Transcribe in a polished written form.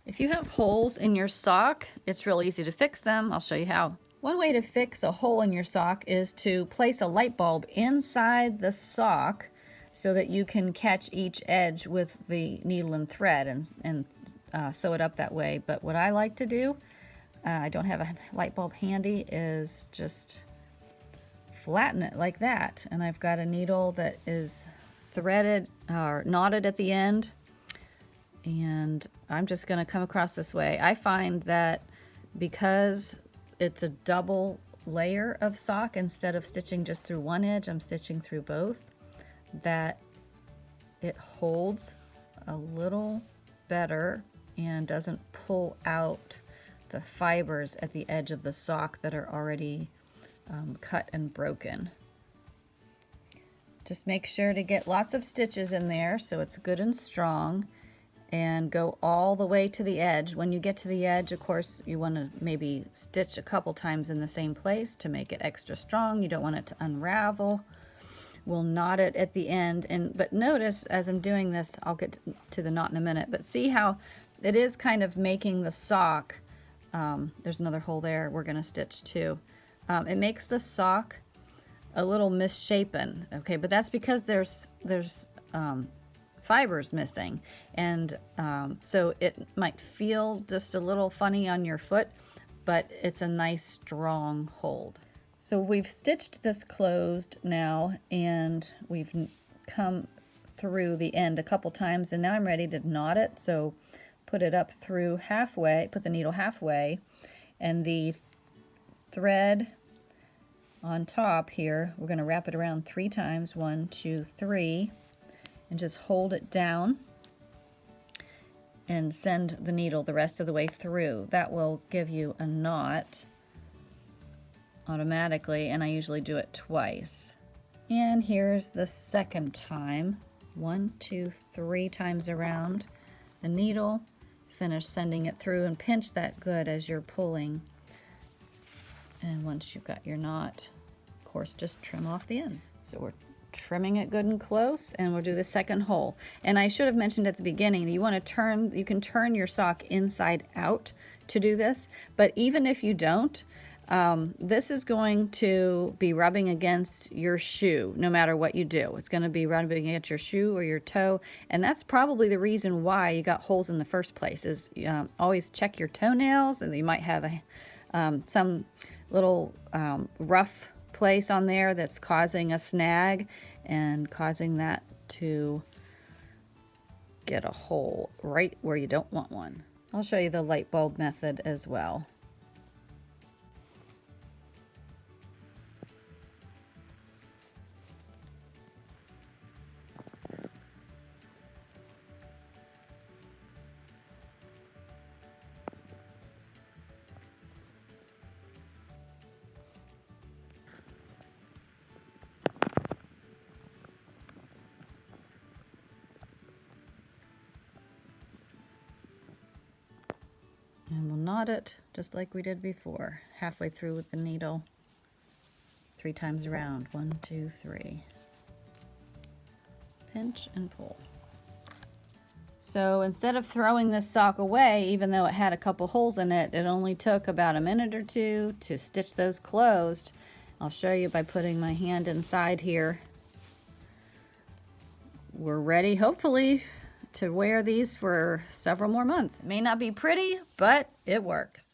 If you have holes in your sock, it's real easy to fix them. I'll show you how. One way to fix a hole in your sock is to place a light bulb inside the sock so that you can catch each edge with the needle and thread and sew it up that way. But what I like to do, I don't have a light bulb handy, is just flatten it like that. And I've got a needle that is threaded or knotted at the end, and I'm just going to come across this way. I find that because it's a double layer of sock, instead of stitching just through one edge, I'm stitching through both, that it holds a little better and doesn't pull out the fibers at the edge of the sock that are already cut and broken. Just make sure to get lots of stitches in there so it's good and strong, and go all the way to the edge. When you get to the edge, of course, you want to maybe stitch a couple times in the same place to make it extra strong. You don't want it to unravel. We'll knot it at the end, but notice as I'm doing this, I'll get to the knot in a minute, but see how it is kind of making the sock, there's another hole there we're going to stitch too. It makes the sock a little misshapen, okay, but that's because there's fibers missing, and so it might feel just a little funny on your foot, but it's a nice strong hold. So we've stitched this closed now, and we've come through the end a couple times, and now I'm ready to knot it. So put it up through halfway, put the needle halfway, and the thread on top here, we're going to wrap it around 3 times, 1, 2, 3, and just hold it down and send the needle the rest of the way through. That will give you a knot automatically, and I usually do it twice. And here's the second time. 1, 2, 3 times around the needle. Finish sending it through, and pinch that good as you're pulling. And once you've got your knot, of course, just trim off the ends. So we're trimming it good and close, and we'll do the second hole. And I should have mentioned at the beginning, you want to turn, you can turn your sock inside out to do this, but even if you don't, this is going to be rubbing against your shoe no matter what you do. It's going to be rubbing against your shoe or your toe, and that's probably the reason why you got holes in the first place. Is always check your toenails, and you might have some little rough place on there that's causing a snag and causing that to get a hole right where you don't want one. I'll show you the light bulb method as well. And we'll knot it just like we did before, halfway through with the needle, 3 times around. 1, 2, 3. Pinch and pull. So instead of throwing this sock away, even though it had a couple holes in it, it only took about a minute or 2 to stitch those closed. I'll show you by putting my hand inside here. We're ready, hopefully, to wear these for several more months. It may not be pretty, but it works.